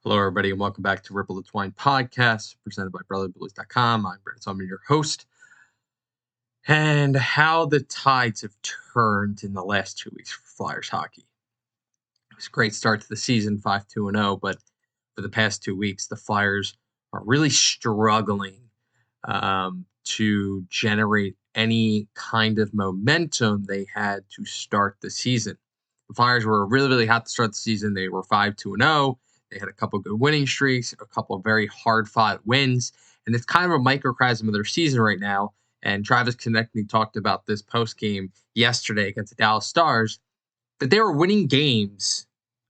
Hello, everybody, and welcome back to Ripple the Twine podcast, presented by BrotherlyBlues.com. I'm Brent Summon, your host. And how the tides have turned in the last 2 weeks for Flyers hockey. It was a great start to the season, 5-2-0, but for the past 2 weeks, the Flyers are really struggling to generate any kind of momentum they had to start the season. The Flyers were really, really hot to start the season. They were 5-2-0. They had a couple of good winning streaks, a couple of very hard-fought wins, and it's kind of a microcosm of their season right now. And Travis Konechny talked about this post-game yesterday against the Dallas Stars, that they were winning games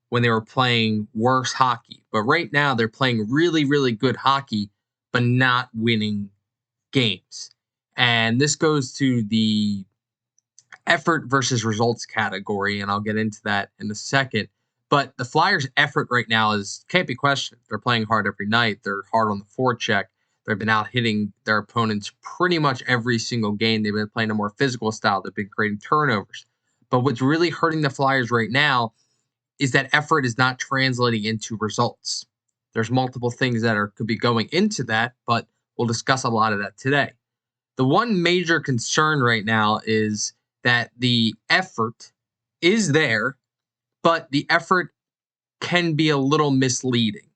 when they were playing worse hockey. But right now, they're playing really, really good hockey, but not winning games. And this goes to the effort versus results category, and I'll get into that in a second. But the Flyers' effort right now can't be questioned. They're playing hard every night. They're hard on the forecheck. They've been out hitting their opponents pretty much every single game. They've been playing a more physical style. They've been creating turnovers. But what's really hurting the Flyers right now is that effort is not translating into results. There's multiple things that could be going into that, but we'll discuss a lot of that today. The one major concern right now is that the effort is there, but the effort can be a little misleading.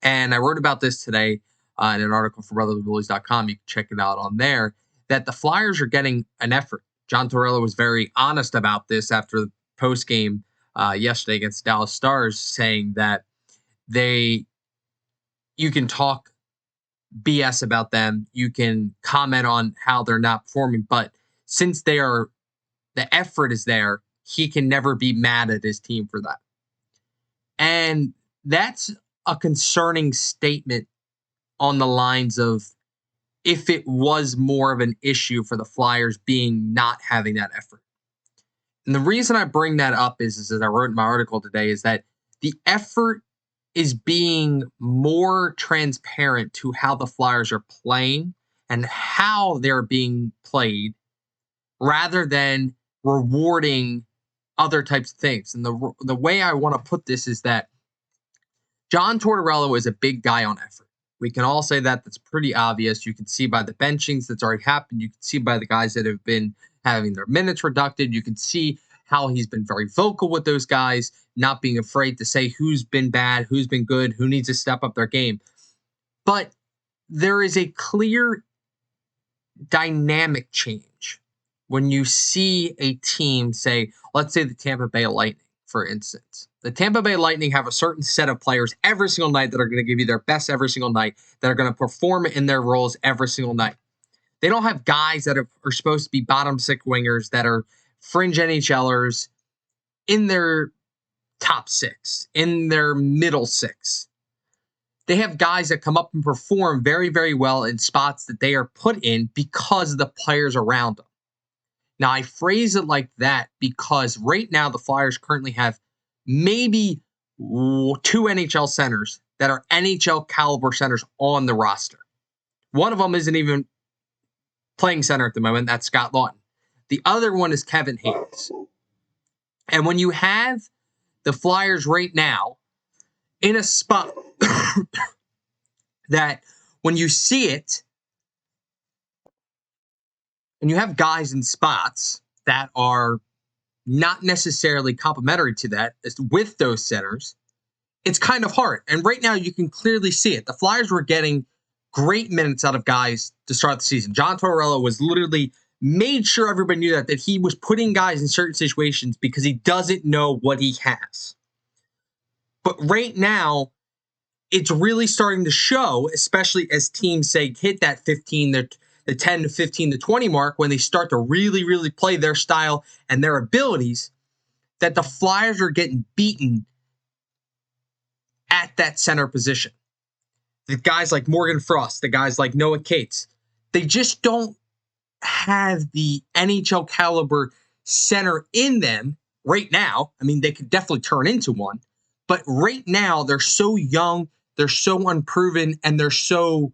And I wrote about this today in an article for BrotherlyBlues.com. You can check it out on there, that the Flyers are getting an effort. John Tortorella was very honest about this after the post-game yesterday against Dallas Stars, saying that you can talk BS about them, you can comment on how they're not performing, but since the effort is there, he can never be mad at his team for that. And that's a concerning statement on the lines of if it was more of an issue for the Flyers not having that effort. And the reason I bring that up is as I wrote in my article today, is that the effort is being more transparent to how the Flyers are playing and how they're being played rather than rewarding other types of things. And the way I want to put this is that John Tortorella is a big guy on effort. We can all say that. That's pretty obvious. You can see by the benchings that's already happened. You can see by the guys that have been having their minutes reducted. You can see how he's been very vocal with those guys, not being afraid to say who's been bad, who's been good, who needs to step up their game. But there is a clear dynamic change when you see a team, say, let's say the Tampa Bay Lightning, for instance. The Tampa Bay Lightning have a certain set of players every single night that are going to give you their best every single night, that are going to perform in their roles every single night. They don't have guys that are supposed to be bottom six wingers that are fringe NHLers in their top six, in their middle six. They have guys that come up and perform very, very well in spots that they are put in because of the players around them. Now, I phrase it like that because right now the Flyers currently have maybe 2 NHL centers that are NHL caliber centers on the roster. One of them isn't even playing center at the moment. That's Scott Laughton. The other one is Kevin Hayes. And when you have the Flyers right now in a spot that when you see it, and you have guys in spots that are not necessarily complementary to that with those centers, it's kind of hard. And right now you can clearly see it. The Flyers were getting great minutes out of guys to start the season. John Tortorella was literally made sure everybody knew that he was putting guys in certain situations because he doesn't know what he has. But right now, it's really starting to show, especially as teams say hit that 15, the 10 to 15 to 20 mark, when they start to really, really play their style and their abilities, that the Flyers are getting beaten at that center position. The guys like Morgan Frost, the guys like Noah Cates, they just don't have the NHL caliber center in them right now. I mean, they could definitely turn into one, but right now they're so young, they're so unproven, and they're so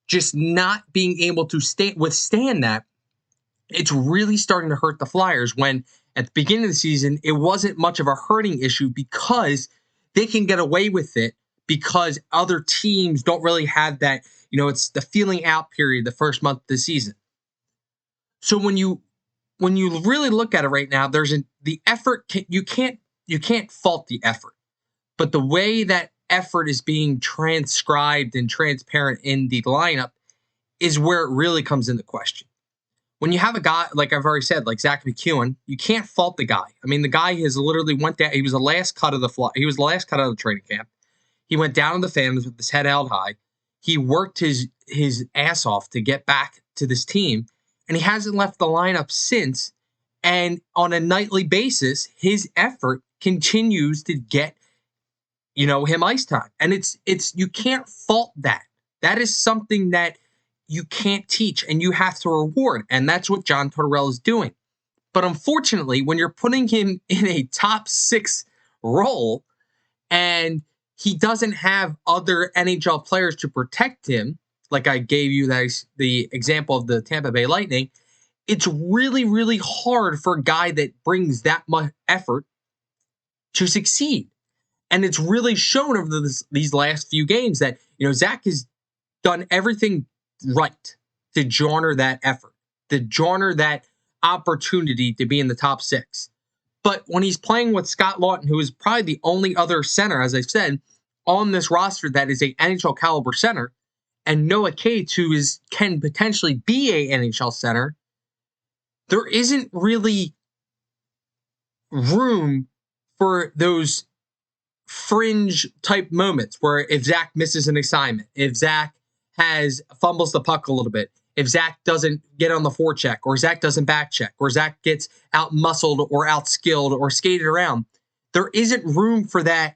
just not being able to withstand that. It's really starting to hurt the Flyers when at the beginning of the season, it wasn't much of a hurting issue because they can get away with it because other teams don't really have that. It's the feeling out period, the first month of the season. So when you really look at it right now, the effort. You can't fault the effort, but the way that effort is being transcribed and transparent in the lineup is where it really comes into question. When you have a guy, like I've already said, like Zach McEwen, you can't fault the guy. I mean, the guy has literally went down. He was the last cut of the fly. He was the last cut of the training camp. He went down to the fans with his head held high. He worked his ass off to get back to this team, and he hasn't left the lineup since. And on a nightly basis, his effort continues to get him ice time, and it's you can't fault that. That is something that you can't teach, and you have to reward, and that's what John Tortorella is doing. But unfortunately, when you're putting him in a top 6 role and he doesn't have other NHL players to protect him, like I gave you the example of the Tampa Bay Lightning, it's really, really hard for a guy that brings that much effort to succeed. And it's really shown over these last few games that, Zach has done everything right to garner that effort, to garner that opportunity to be in the top 6. But when he's playing with Scott Laughton, who is probably the only other center, as I've said, on this roster that is a NHL caliber center, and Noah Cates, who can potentially be a NHL center, there isn't really room for those fringe type moments where if Zach misses an assignment, if Zach fumbles the puck a little bit, if Zach doesn't get on the forecheck, or Zach doesn't back check, or Zach gets out muscled or out skilled or skated around, there isn't room for that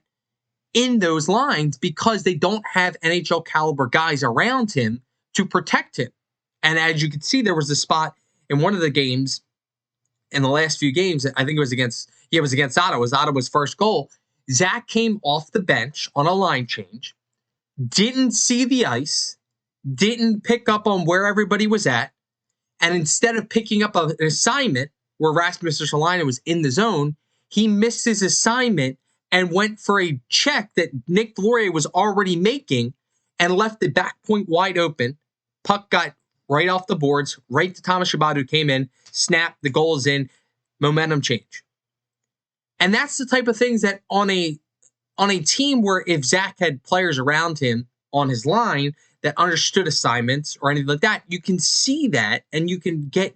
in those lines because they don't have NHL caliber guys around him to protect him. And as you can see, there was a spot in one of the games in the last few games. I think it was against Ottawa. It was Ottawa's first goal. Zach came off the bench on a line change, didn't see the ice, didn't pick up on where everybody was at, and instead of picking up an assignment where Rasmus Ristolainen was in the zone, he missed his assignment and went for a check that Nick Laurier was already making and left the back point wide open. Puck got right off the boards, right to Thomas Chabot, who came in, snapped, the goal is in, momentum change. And that's the type of things that on a team where if Zach had players around him on his line that understood assignments or anything like that, you can see that and you can get,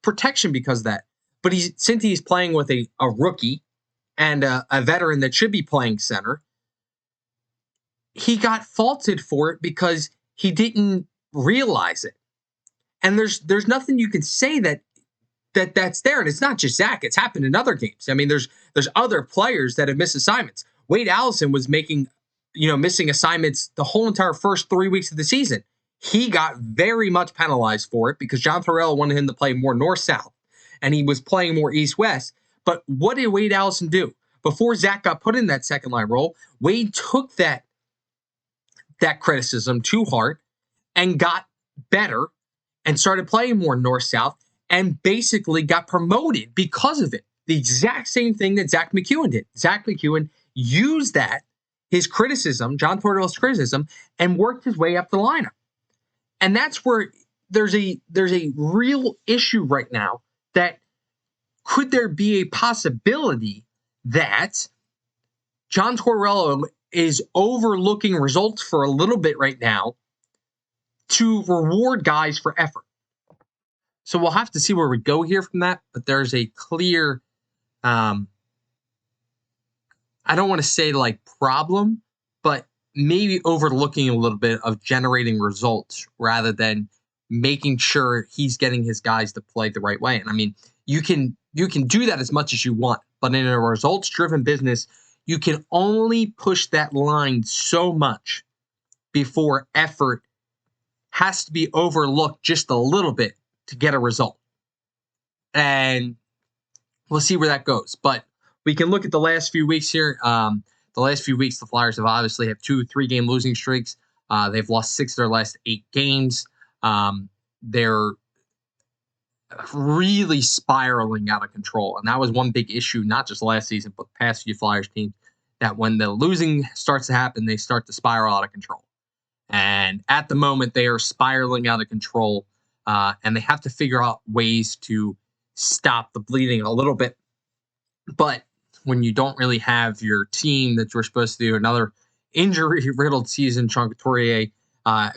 protection because of that. But since he's playing with a rookie and a veteran that should be playing center, he got faulted for it because he didn't realize it. And there's nothing you can say that's there. And it's not just Zach. It's happened in other games. I mean, there's other players that have missed assignments. Wade Allison was missing assignments the whole entire first 3 weeks of the season. He got very much penalized for it because John Tortorella wanted him to play more north-south, and he was playing more east-west. But what did Wade Allison do? Before Zach got put in that second line role, Wade took that criticism to heart and got better and started playing more north-south and basically got promoted because of it. The exact same thing that Zach McEwen did. Zach McEwen used his criticism, John Tortorella's criticism, and worked his way up the lineup. And that's where there's a real issue right now that could there be a possibility that John Tortorella is overlooking results for a little bit right now to reward guys for effort. So we'll have to see where we go here from that, but there's a clear, I don't want to say like problem, but maybe overlooking a little bit of generating results rather than making sure he's getting his guys to play the right way. And I mean, you can do that as much as you want, but in a results-driven business, you can only push that line so much before effort has to be overlooked just a little bit to get a result. And we'll see where that goes. But we can look at the last few weeks here. The last few weeks, the Flyers have obviously had 2-3 game losing streaks. They've lost 6 of their last 8 games. They're really spiraling out of control. And that was one big issue, not just last season, but the past few Flyers teams, that when the losing starts to happen, they start to spiral out of control. And at the moment, they are spiraling out of control, and they have to figure out ways to stop the bleeding a little bit. But when you don't really have your team that you're supposed to do, another injury riddled season, Sean Couturier,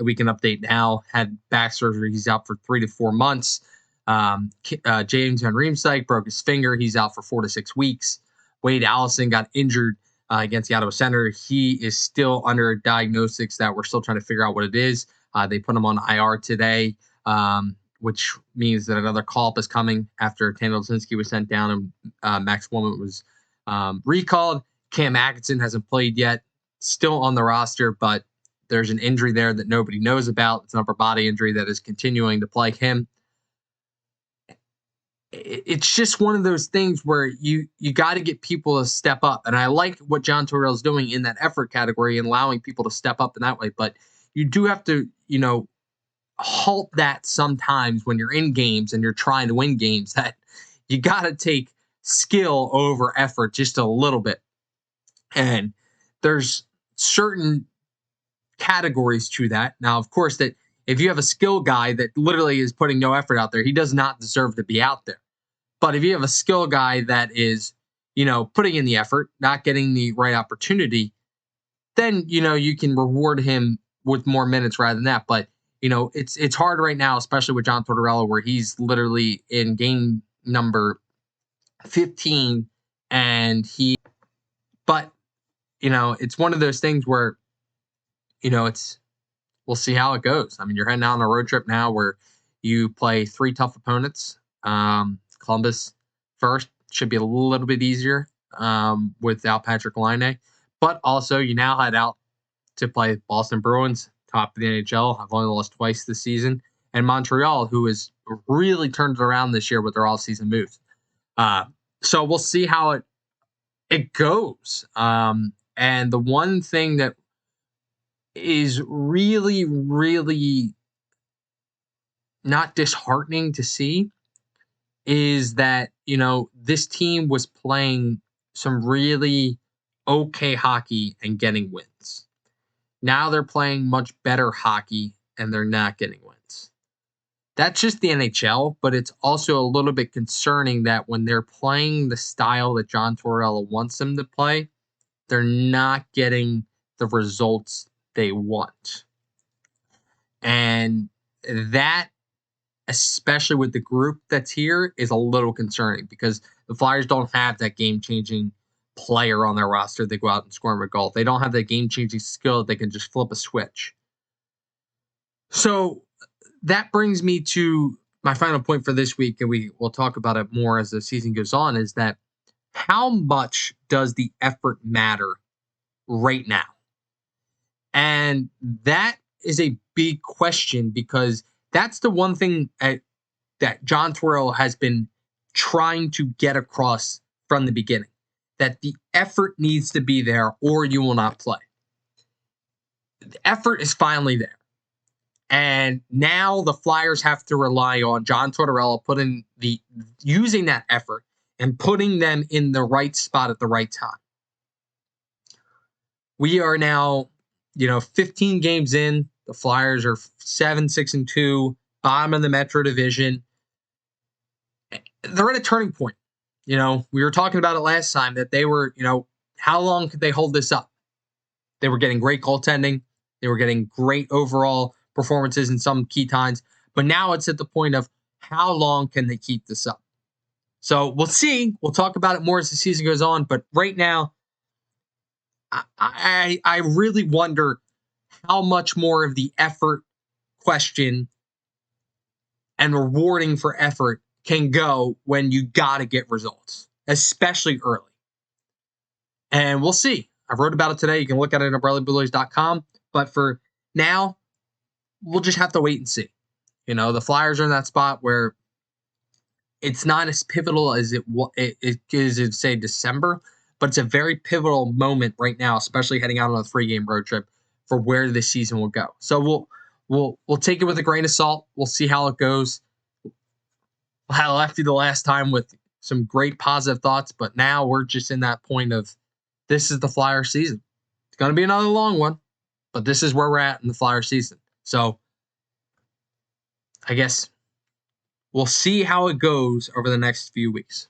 we can update now, had back surgery. He's out for 3 to 4 months. James Van Riemsdyk broke his finger. He's out for 4 to 6 weeks. Wade Allison got injured against the Ottawa Senator. He is still under diagnostics that we're still trying to figure out what it is. They put him on IR today, which means that another call-up is coming after Tanner Lisinski was sent down and Max Woman was recalled. Cam Atkinson hasn't played yet, still on the roster, but there's an injury there that nobody knows about. It's an upper body injury that is continuing to plague him. It's just one of those things where you got to get people to step up. And I like what John Tortorella is doing in that effort category and allowing people to step up in that way. But you do have to, halt that sometimes when you're in games and you're trying to win games, that you got to take skill over effort just a little bit. And there's certain categories to that. Now, of course, that if you have a skill guy that literally is putting no effort out there, he does not deserve to be out there. But if you have a skill guy that is, putting in the effort, not getting the right opportunity, then, you can reward him with more minutes rather than that. But, it's hard right now, especially with John Tortorella, where he's literally in game number 15 and but, it's one of those things where, we'll see how it goes. I mean, you're heading out on a road trip now where you play 3 tough opponents. Columbus first should be a little bit easier without Patrick Laine. But also, you now head out to play Boston Bruins, top of the NHL, have only lost twice this season, and Montreal, who has really turned it around this year with their all-season moves. So we'll see how it goes. And the one thing that is really, really not disheartening to see is that, this team was playing some really okay hockey and getting wins. Now they're playing much better hockey and they're not getting wins. That's just the NHL, but it's also a little bit concerning that when they're playing the style that John Tortorella wants them to play, they're not getting the results they want. And that, especially with the group that's here, is a little concerning because the Flyers don't have that game-changing player on their roster. They go out and score a goal. They don't have that game-changing skill that they can just flip a switch. So that brings me to my final point for this week, and we'll talk about it more as the season goes on, is that how much does the effort matter right now? And that is a big question because that's the one thing that John Tortorella has been trying to get across from the beginning, that the effort needs to be there or you will not play. The effort is finally there. And now the Flyers have to rely on John Tortorella using that effort and putting them in the right spot at the right time. We are now, 15 games in. The Flyers are 7-6-2, bottom of the Metro Division. They're at a turning point. We were talking about it last time that they were, how long could they hold this up? They were getting great goaltending. They were getting great overall performances in some key times. But now it's at the point of how long can they keep this up? So we'll see. We'll talk about it more as the season goes on. But right now, I really wonder how much more of the effort question and rewarding for effort can go when you got to get results, especially early. And we'll see. I wrote about it today. You can look at it at umbrellablues.com. But for now, we'll just have to wait and see. The Flyers are in that spot where it's not as pivotal as it is in, say, December, but it's a very pivotal moment right now, especially heading out on a 3-game road trip for where this season will go. So we'll take it with a grain of salt. We'll see how it goes. I left you the last time with some great positive thoughts, but now we're just in that point of this is the Flyer season. It's going to be another long one, but this is where we're at in the Flyer season. So I guess we'll see how it goes over the next few weeks.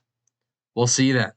We'll see that.